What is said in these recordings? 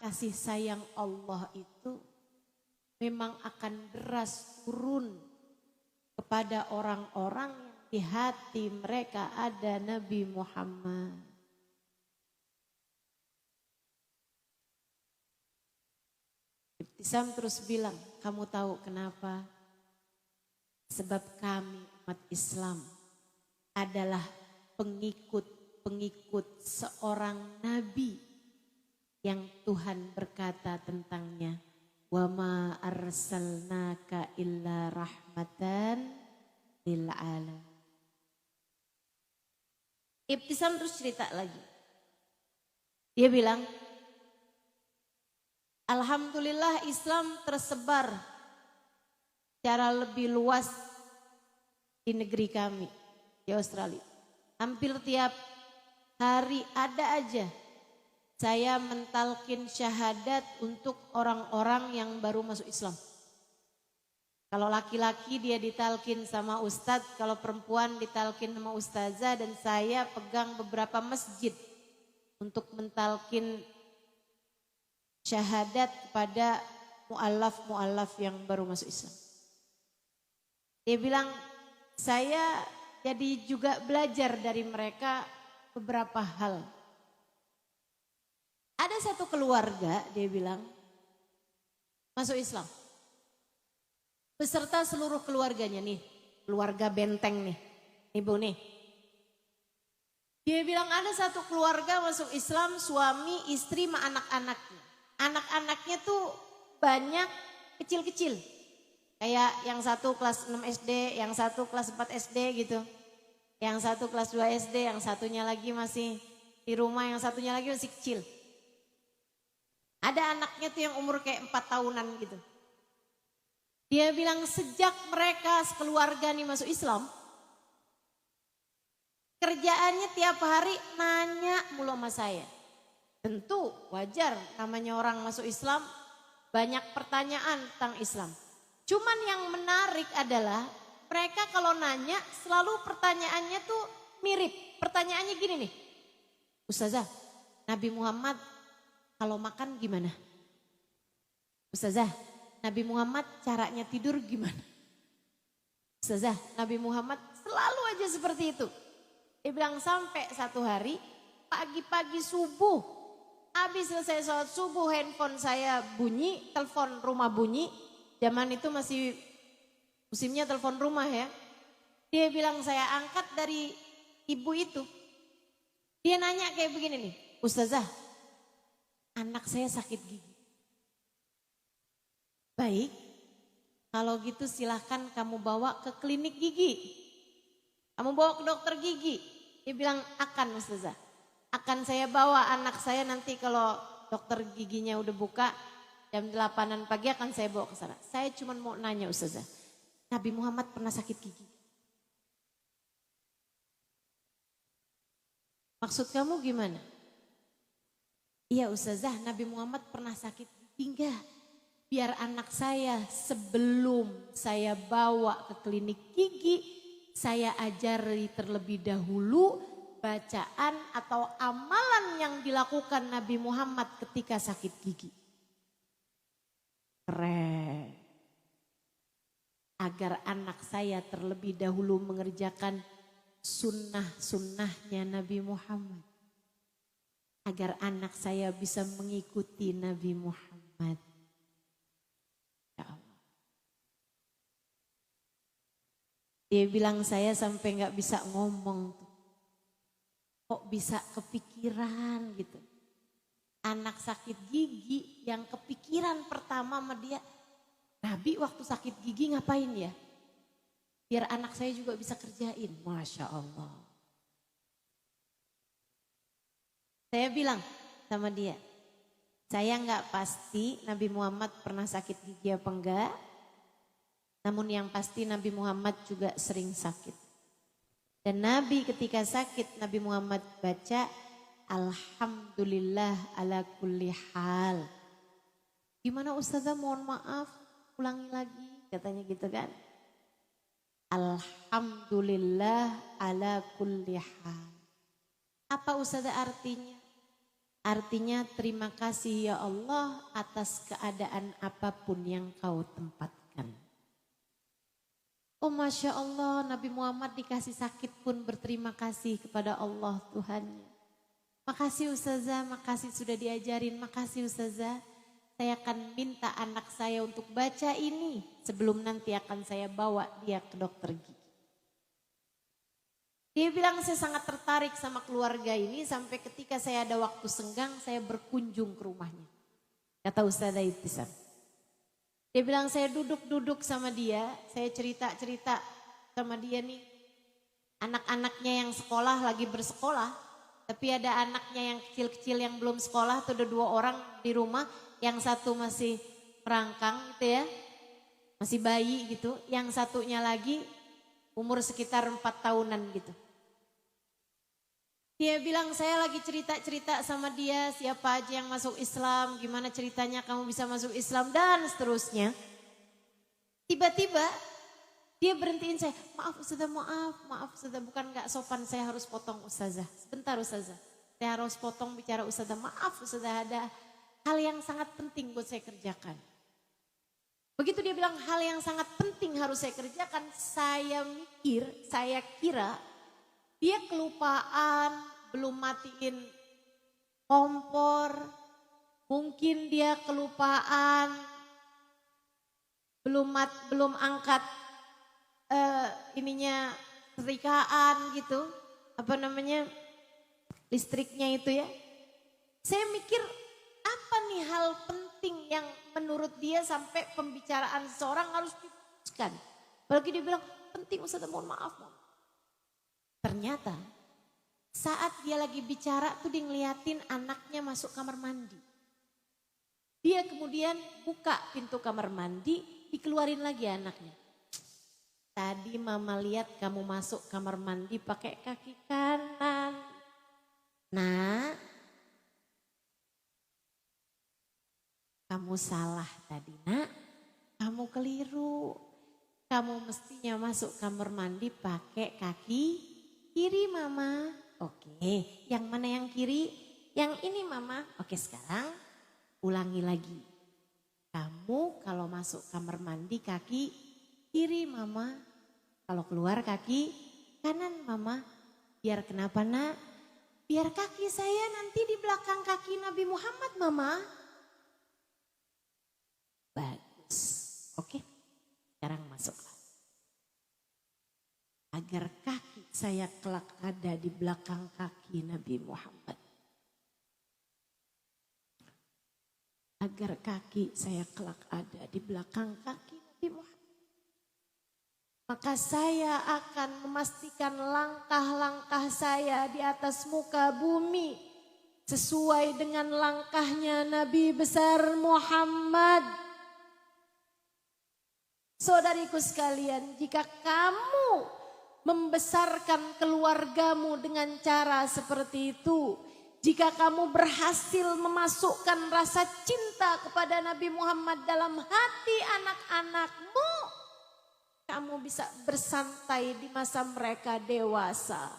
kasih sayang Allah itu memang akan deras turun kepada orang-orang yang di hati mereka ada Nabi Muhammad. Ibtisam terus bilang, kamu tahu kenapa? Sebab kami umat Islam adalah pengikut seorang Nabi yang Tuhan berkata tentangnya, wa ma arsalnaka illa rahmatan lil alamin. Ibtisam terus cerita lagi. Dia bilang, alhamdulillah Islam tersebar secara lebih luas di negeri kami, di Australia. Hampir tiap hari ada aja saya mentalkin syahadat untuk orang-orang yang baru masuk Islam. Kalau laki-laki dia ditalkin sama ustadz, kalau perempuan ditalkin sama ustazah, dan saya pegang beberapa masjid untuk mentalkin syahadat kepada mu'allaf yang baru masuk Islam. Dia bilang, saya jadi juga belajar dari mereka beberapa hal. Ada satu keluarga, dia bilang, masuk Islam. Beserta seluruh keluarganya nih, keluarga benteng nih, ibu nih. Dia bilang ada satu keluarga masuk Islam, suami, istri, sama anak-anaknya. Anak-anaknya tuh banyak kecil-kecil. Kayak yang satu kelas 6 SD, yang satu kelas 4 SD gitu. Yang satu kelas 2 SD, yang satunya lagi masih di rumah, yang satunya lagi masih kecil. Ada anaknya tuh yang umur kayak 4 tahunan gitu. Dia bilang sejak mereka sekeluarga nih masuk Islam, kerjaannya tiap hari nanya mulu sama saya. Tentu wajar, namanya orang masuk Islam banyak pertanyaan tentang Islam. Cuman yang menarik adalah mereka kalau nanya selalu pertanyaannya tuh mirip. Pertanyaannya gini nih, Ustazah, Nabi Muhammad kalau makan gimana? Ustazah, Nabi Muhammad caranya tidur gimana? Ustazah, Nabi Muhammad selalu aja seperti itu. Dia bilang sampai satu hari pagi-pagi subuh, habis selesai sholat subuh handphone saya bunyi, telepon rumah bunyi. Zaman itu masih musimnya telepon rumah ya. Dia bilang saya angkat dari ibu itu. Dia nanya kayak begini nih, Ustazah, anak saya sakit gigi. Baik, kalau gitu silahkan kamu bawa ke klinik gigi. Kamu bawa ke dokter gigi. Dia bilang akan Ustazah. Akan saya bawa anak saya nanti kalau dokter giginya udah buka jam 8-an pagi akan saya bawa ke sana. Saya cuma mau nanya Ustazah, Nabi Muhammad pernah sakit gigi? Maksud kamu gimana? Iya Ustazah, Nabi Muhammad pernah sakit gigi enggak? Biar anak saya sebelum saya bawa ke klinik gigi, saya ajari terlebih dahulu bacaan atau amalan yang dilakukan Nabi Muhammad ketika sakit gigi. Keren. Agar anak saya terlebih dahulu mengerjakan sunnah-sunnahnya Nabi Muhammad. Agar anak saya bisa mengikuti Nabi Muhammad. Ya Allah. Dia bilang saya sampai gak bisa ngomong. Kok bisa kepikiran gitu. Anak sakit gigi yang kepikiran pertama sama dia. Nabi waktu sakit gigi ngapain ya? Biar anak saya juga bisa kerjain. Masya Allah. Saya bilang sama dia, saya nggak pasti Nabi Muhammad pernah sakit gigi apa enggak. Namun yang pasti Nabi Muhammad juga sering sakit. Dan Nabi ketika sakit Nabi Muhammad baca Alhamdulillah ala kulli hal. Gimana Ustazah mohon maaf ulangi lagi katanya gitu kan. Alhamdulillah ala kulli hal. Apa Ustazah artinya? Artinya terima kasih ya Allah atas keadaan apapun yang kau tempatkan. Oh Masya Allah, Nabi Muhammad dikasih sakit pun berterima kasih kepada Allah Tuhannya. Makasih Ustazah, makasih sudah diajarin, makasih Ustazah. Saya akan minta anak saya untuk baca ini sebelum nanti akan saya bawa dia ke dokter gigi. Dia bilang saya sangat tertarik sama keluarga ini sampai ketika saya ada waktu senggang saya berkunjung ke rumahnya. Kata Ustazah Ibtisam. Dia bilang saya duduk-duduk sama dia, saya cerita-cerita sama dia nih. Anak-anaknya yang sekolah lagi bersekolah, tapi ada anaknya yang kecil-kecil yang belum sekolah, tuh ada 2 orang di rumah, yang satu masih merangkang gitu ya, masih bayi gitu, yang satunya lagi umur sekitar 4 tahunan gitu. Dia bilang saya lagi cerita-cerita sama dia siapa aja yang masuk Islam, gimana ceritanya kamu bisa masuk Islam dan seterusnya. Tiba-tiba dia berhentiin saya, maaf Ustazah, maaf Ustazah, bukan gak sopan, saya harus potong Ustazah. Sebentar Ustazah, saya harus potong bicara Ustazah, maaf Ustazah, ada hal yang sangat penting buat saya kerjakan. Begitu dia bilang hal yang sangat penting harus saya kerjakan, saya kira dia kelupaan, belum matiin kompor, mungkin dia kelupaan, belum angkat setrikaan gitu, listriknya itu ya. Saya mikir apa nih hal penting yang menurut dia sampai pembicaraan seseorang harus diputuskan. Apalagi dia bilang penting Ustazah, mohon maaf. Ternyata saat dia lagi bicara tuh dia ngeliatin anaknya masuk kamar mandi. Dia kemudian buka pintu kamar mandi, dikeluarin lagi anaknya. Tadi mama lihat kamu masuk kamar mandi pakai kaki kanan. Nah, kamu salah tadi nak, kamu keliru. Kamu mestinya masuk kamar mandi pakai kaki kiri mama. Oke, yang mana yang kiri? Yang ini mama. Oke, sekarang ulangi lagi. Kamu kalau masuk kamar mandi kaki kiri mama. Kalau keluar kaki kanan mama. Biar kenapa nak? Biar kaki saya nanti di belakang kaki Nabi Muhammad mama. Bagus. Oke, sekarang masuklah. Agar kaki saya kelak ada di belakang kaki Nabi Muhammad. Agar kaki saya kelak ada di belakang kaki Nabi Muhammad. Maka saya akan memastikan langkah-langkah saya di atas muka bumi sesuai dengan langkahnya Nabi besar Muhammad. Saudariku sekalian, jika kamu membesarkan keluargamu dengan cara seperti itu, jika kamu berhasil memasukkan rasa cinta kepada Nabi Muhammad dalam hati anak-anakmu, kamu bisa bersantai di masa mereka dewasa.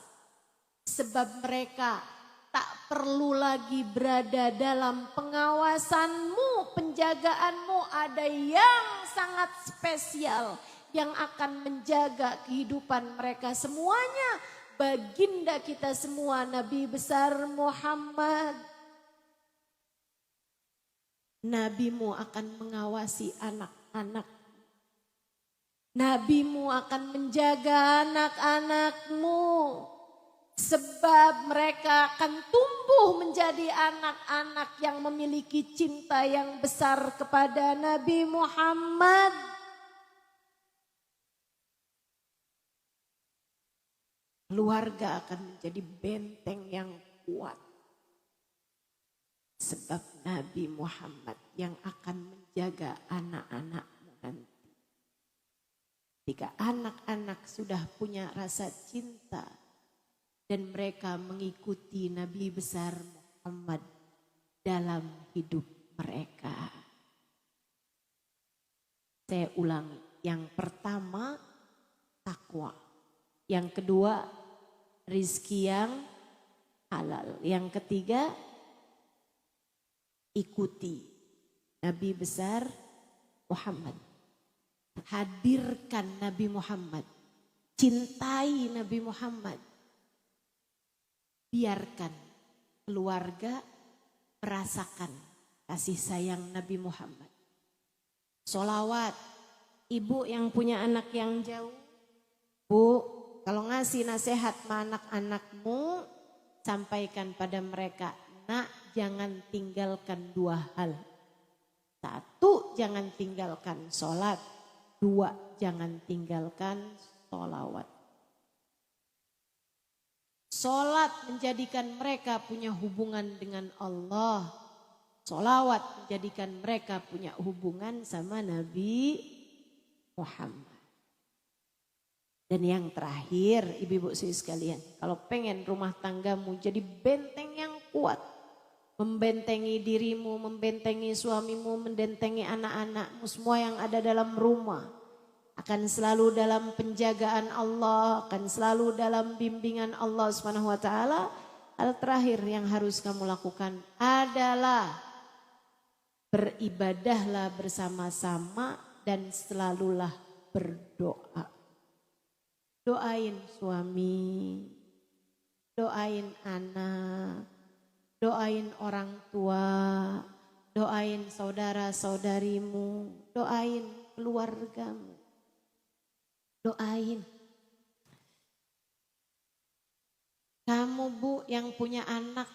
Sebab mereka tak perlu lagi berada dalam pengawasanmu, penjagaanmu. Ada yang sangat spesial yang akan menjaga kehidupan mereka semuanya. Baginda kita semua Nabi besar Muhammad. Nabimu akan mengawasi anak-anak. Nabimu akan menjaga anak-anakmu. Sebab mereka akan tumbuh menjadi anak-anak yang memiliki cinta yang besar kepada Nabi Muhammad. Keluarga akan menjadi benteng yang kuat. Sebab Nabi Muhammad yang akan menjaga anak-anakmu nanti. Jika anak-anak sudah punya rasa cinta dan mereka mengikuti Nabi besar Muhammad dalam hidup mereka. Saya ulangi, yang pertama takwa, yang kedua rizki yang halal, yang ketiga ikuti Nabi besar Muhammad. Hadirkan Nabi Muhammad. Cintai Nabi Muhammad. Biarkan keluarga merasakan kasih sayang Nabi Muhammad. Sholawat. Ibu yang punya anak yang jauh. Bu, kalau ngasih nasihat sama anak-anakmu, sampaikan pada mereka. Nak, jangan tinggalkan 2 hal. 1, jangan tinggalkan sholat. 2, jangan tinggalkan sholawat. Sholat menjadikan mereka punya hubungan dengan Allah. Sholawat menjadikan mereka punya hubungan sama Nabi Muhammad. Dan yang terakhir, ibu-ibu sekalian, kalau pengen rumah tanggamu jadi benteng yang kuat, membentengi dirimu, membentengi suamimu, membentengi anak-anakmu, semua yang ada dalam rumah, akan selalu dalam penjagaan Allah, akan selalu dalam bimbingan Allah Subhanahu wa taala. Hal terakhir yang harus kamu lakukan adalah beribadahlah bersama-sama dan selalulah berdoa. Doain suami, doain anak, doain orang tua, doain saudara-saudarimu, doain keluargamu. Doain. Kamu Bu yang punya anak,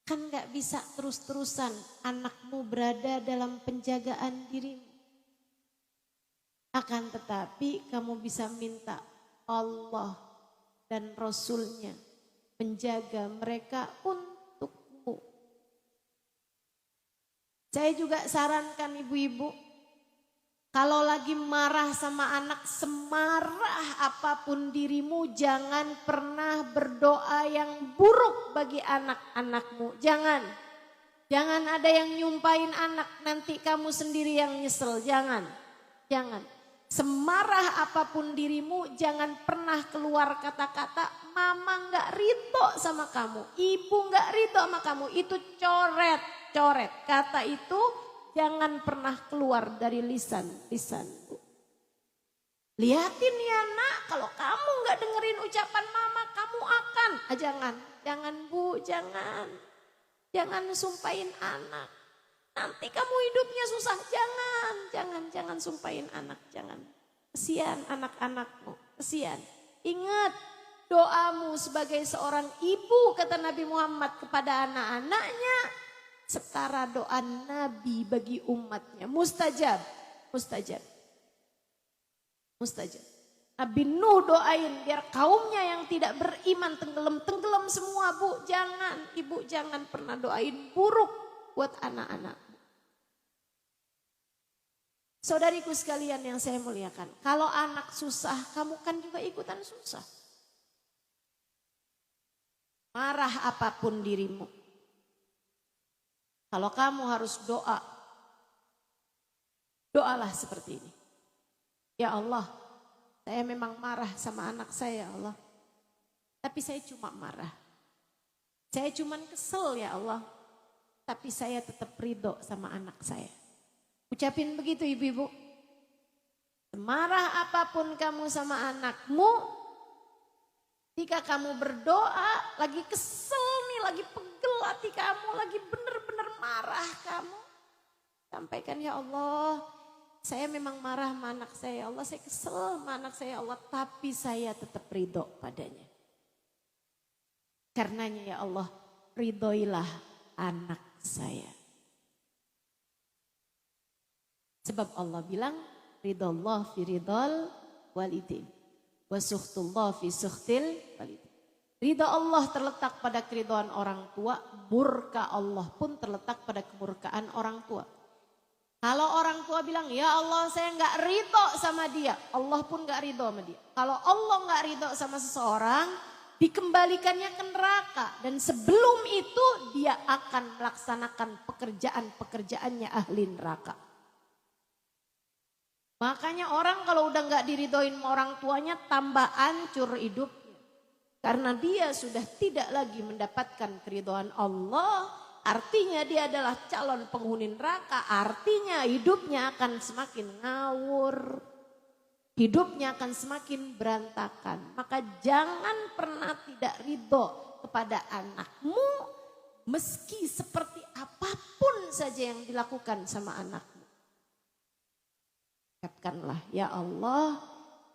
kan gak bisa terus-terusan anakmu berada dalam penjagaan dirimu. Akan tetapi kamu bisa minta Allah dan Rasulnya menjaga mereka untukmu. Saya juga sarankan ibu-ibu, kalau lagi marah sama anak, semarah apapun dirimu, jangan pernah berdoa yang buruk bagi anak-anakmu. Jangan. Jangan ada yang nyumpahin anak, nanti kamu sendiri yang nyesel. Jangan. Jangan. Semarah apapun dirimu, jangan pernah keluar kata-kata, mama gak ridho sama kamu, ibu gak ridho sama kamu. Itu coret. Kata itu jangan pernah keluar dari lisanmu. Lihatin ya nak, kalau kamu gak dengerin ucapan mama, kamu akan. Jangan Bu, jangan. Jangan sumpahin anak. Nanti kamu hidupnya susah. Jangan sumpahin anak, jangan. Kesian anak-anakmu, kesian. Ingat doamu sebagai seorang ibu, kata Nabi Muhammad kepada anak-anaknya, setara doa Nabi bagi umatnya. Mustajab. Nabi Nuh doain biar kaumnya yang tidak beriman tenggelam semua. Bu, jangan. Ibu jangan pernah doain buruk buat anak-anak. Saudariku sekalian yang saya muliakan, kalau anak susah, kamu kan juga ikutan susah. Marah apapun dirimu. Kalau kamu harus doa, doalah seperti ini. Ya Allah, saya memang marah sama anak saya, ya Allah. Tapi saya cuma marah. Saya cuma kesel, ya Allah. Tapi saya tetap ridho sama anak saya. Ucapin begitu ibu-ibu. Semarah apapun kamu sama anakmu, jika kamu berdoa, lagi kesel nih, lagi pegel hati kamu, lagi benar-benar marah kamu. Sampaikan, ya Allah, saya memang marah sama anak saya, ya Allah, saya kesel sama anak saya, ya Allah, tapi saya tetap ridho padanya. Karenanya ya Allah, ridhoilah anak saya. Sebab Allah bilang, ridallah fi ridal walidin, wa sukhtullah fi sukhtil walidin. Ridha Allah terletak pada keridhaan orang tua, murka Allah pun terletak pada kemurkaan orang tua. Kalau orang tua bilang, ya Allah saya gak ridho sama dia, Allah pun gak ridho sama dia. Kalau Allah gak ridho sama seseorang, dikembalikannya ke neraka. Dan sebelum itu dia akan melaksanakan pekerjaan-pekerjaannya ahli neraka. Makanya orang kalau udah gak diridhoin sama orang tuanya, tambah hancur hidupnya. Karena dia sudah tidak lagi mendapatkan keridhaan Allah, artinya dia adalah calon penghuni neraka, artinya hidupnya akan semakin ngawur, hidupnya akan semakin berantakan. Maka jangan pernah tidak ridho kepada anakmu, meski seperti apapun saja yang dilakukan sama anakmu. Katakanlah, ya Allah,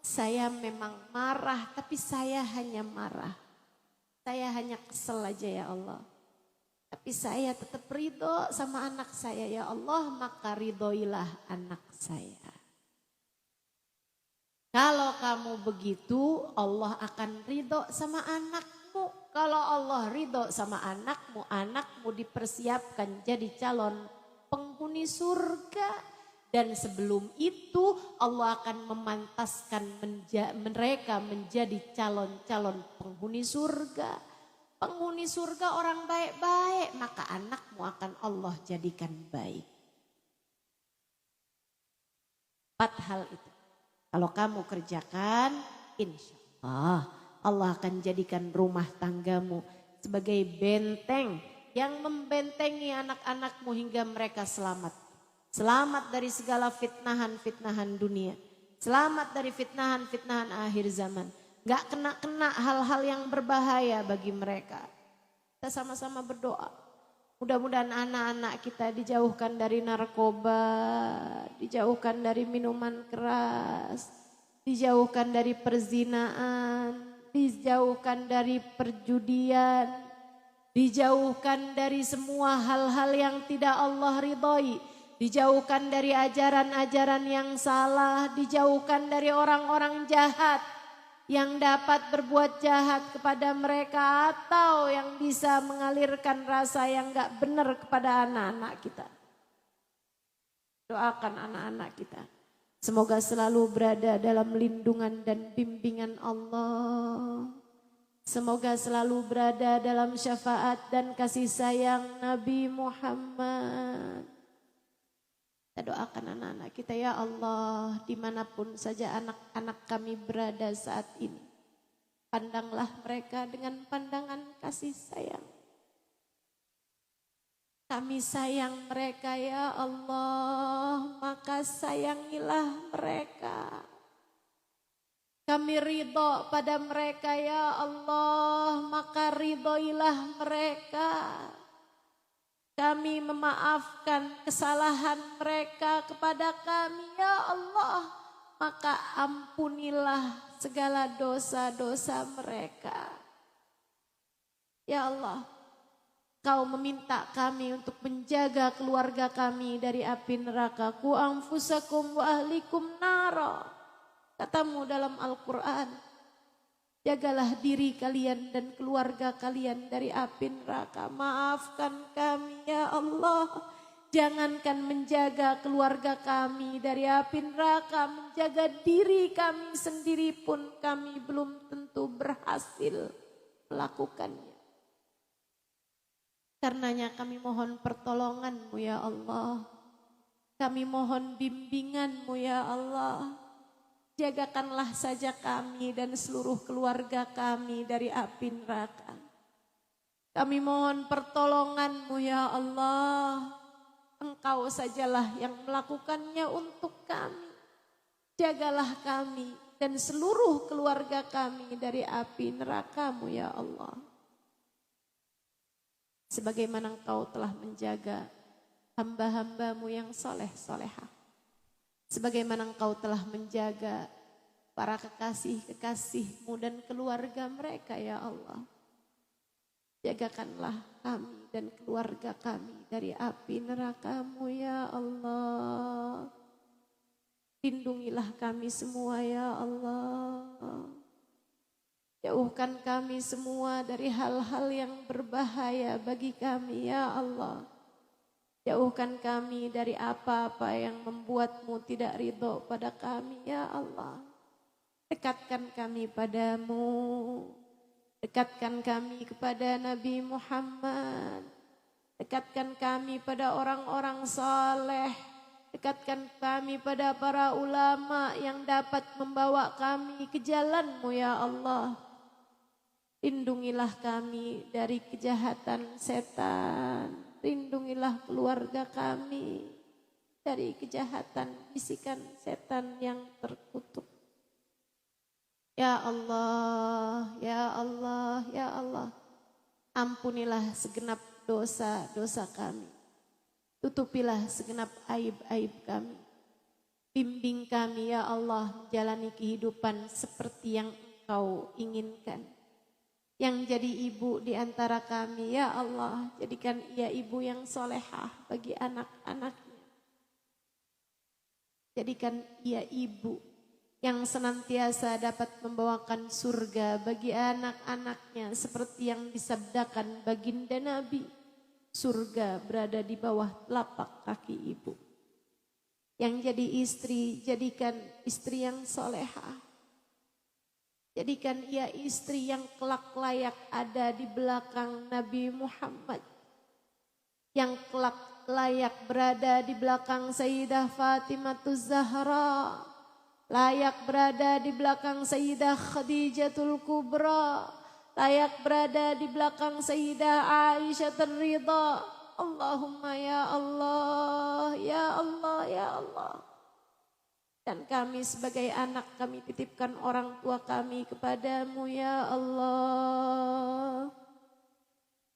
saya memang marah, tapi saya hanya marah. Saya hanya kesel aja ya Allah. Tapi saya tetap ridho sama anak saya ya Allah, maka ridhoilah anak saya. Kalau kamu begitu, Allah akan ridho sama anakmu. Kalau Allah ridho sama anakmu, anakmu dipersiapkan jadi calon penghuni surga. Dan sebelum itu Allah akan memantaskan mereka menjadi calon-calon penghuni surga. Penghuni surga orang baik-baik, maka anakmu akan Allah jadikan baik. 4 hal itu. Kalau kamu kerjakan, insya Allah akan jadikan rumah tanggamu sebagai benteng yang membentengi anak-anakmu hingga mereka selamat. Selamat dari segala fitnahan-fitnahan dunia. Selamat dari fitnahan-fitnahan akhir zaman. Gak kena-kena hal-hal yang berbahaya bagi mereka. Kita sama-sama berdoa. Mudah-mudahan anak-anak kita dijauhkan dari narkoba, dijauhkan dari minuman keras, dijauhkan dari perzinaan, dijauhkan dari perjudian, dijauhkan dari semua hal-hal yang tidak Allah ridhoi, dijauhkan dari ajaran-ajaran yang salah, dijauhkan dari orang-orang jahat yang dapat berbuat jahat kepada mereka atau yang bisa mengalirkan rasa yang gak benar kepada anak-anak kita. Doakan anak-anak kita. Semoga selalu berada dalam lindungan dan bimbingan Allah. Semoga selalu berada dalam syafaat dan kasih sayang Nabi Muhammad. Kita doakan anak-anak kita, ya Allah, dimanapun saja anak-anak kami berada saat ini. Pandanglah mereka dengan pandangan kasih sayang. Kami sayang mereka ya Allah, maka sayangilah mereka. Kami ridho pada mereka ya Allah, maka ridhoilah mereka. Kami memaafkan kesalahan mereka kepada kami ya Allah, maka ampunilah segala dosa-dosa mereka. Ya Allah, Kau meminta kami untuk menjaga keluarga kami dari api neraka. Ku anfusakum wa ahlikum nara. Katamu dalam Al-Quran. Jagalah diri kalian dan keluarga kalian dari api neraka. Maafkan kami ya Allah. Jangankan menjaga keluarga kami dari api neraka. Menjaga diri kami sendiri pun kami belum tentu berhasil melakukannya. Karenanya kami mohon pertolongan-Mu ya Allah. Kami mohon bimbingan-Mu ya Allah. Jagakanlah saja kami dan seluruh keluarga kami dari api neraka. Kami mohon pertolongan-Mu ya Allah. Engkau sajalah yang melakukannya untuk kami. Jagalah kami dan seluruh keluarga kami dari api neraka-Mu ya Allah. Sebagaimana Engkau telah menjaga hamba-hamba-Mu yang soleh-solehah. Sebagaimana Engkau telah menjaga para kekasih-kekasih-Mu dan keluarga mereka ya Allah. Jagakanlah kami dan keluarga kami dari api neraka-Mu ya Allah. Lindungilah kami semua ya Allah. Jauhkan kami semua dari hal-hal yang berbahaya bagi kami ya Allah. Jauhkan kami dari apa-apa yang membuat-Mu tidak ridho pada kami ya Allah. Dekatkan kami padamu. Dekatkan kami kepada Nabi Muhammad. Dekatkan kami pada orang-orang saleh. Dekatkan kami pada para ulama yang dapat membawa kami ke jalan-Mu ya Allah. Lindungilah kami dari kejahatan setan. Lindungilah keluarga kami dari kejahatan bisikan setan yang terkutuk. Ya Allah, ya Allah, ya Allah. Ampunilah segenap dosa-dosa kami. Tutupilah segenap aib-aib kami. Bimbing kami ya Allah menjalani kehidupan seperti yang Engkau inginkan. Yang jadi ibu di antara kami ya Allah, jadikan ia ibu yang solehah bagi anak-anaknya. Jadikan ia ibu yang senantiasa dapat membawakan surga bagi anak-anaknya seperti yang disabdakan baginda Nabi. Surga berada di bawah telapak kaki ibu. Yang jadi istri, jadikan istri yang solehah. Jadikan ia istri yang kelak layak ada di belakang Nabi Muhammad. Yang kelak layak berada di belakang Sayyidah Fatimah Zahra. Layak berada di belakang Sayyidah Khadijatul Kubra. Layak berada di belakang Sayyidah Aisyah Ridha. Allahumma ya Allah, ya Allah, ya Allah. Dan kami sebagai anak kami titipkan orang tua kami kepadamu ya Allah.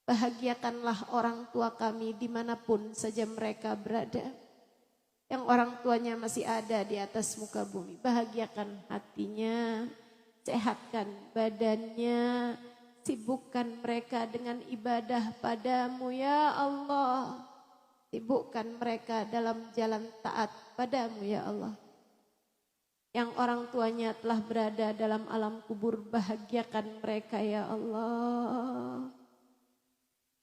Bahagiakanlah orang tua kami dimanapun saja mereka berada. Yang orang tuanya masih ada di atas muka bumi. Bahagiakan hatinya, sehatkan badannya. Sibukkan mereka dengan ibadah padamu ya Allah. Sibukkan mereka dalam jalan taat padamu ya Allah. Yang orang tuanya telah berada dalam alam kubur, bahagiakan mereka ya Allah.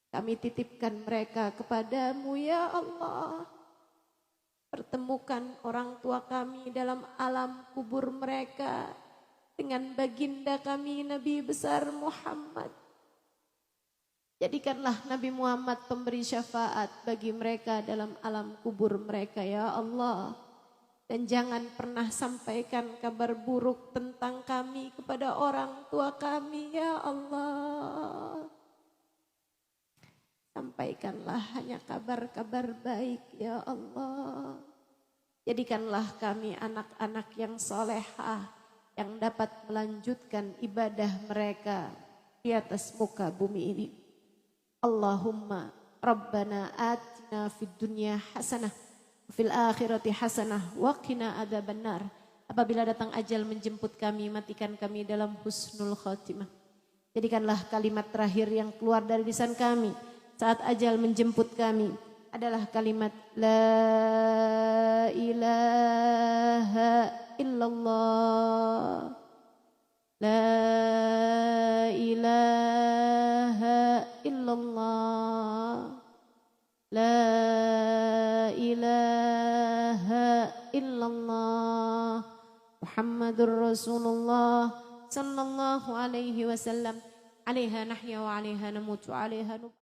Kami titipkan mereka kepadamu ya Allah. Pertemukan orang tua kami dalam alam kubur mereka dengan baginda kami Nabi besar Muhammad. Jadikanlah Nabi Muhammad pemberi syafaat bagi mereka dalam alam kubur mereka ya Allah. Dan jangan pernah sampaikan kabar buruk tentang kami kepada orang tua kami ya Allah. Sampaikanlah hanya kabar-kabar baik ya Allah. Jadikanlah kami anak-anak yang solehah, yang dapat melanjutkan ibadah mereka di atas muka bumi ini. Allahumma Rabbana atina fid dunya hasanah, fil akhirati hasanah, wa qina adzabannar. Apabila datang ajal menjemput kami, matikan kami dalam husnul khotimah. Jadikanlah kalimat terakhir yang keluar dari lisan kami saat ajal menjemput kami adalah kalimat La ilaha illallah. La ilaha illallah. La ilaha illallah. Muhammadur Rasulullah sallallahu alaihi wasallam. Alaiha nahya wa alaiha namut wa alaiha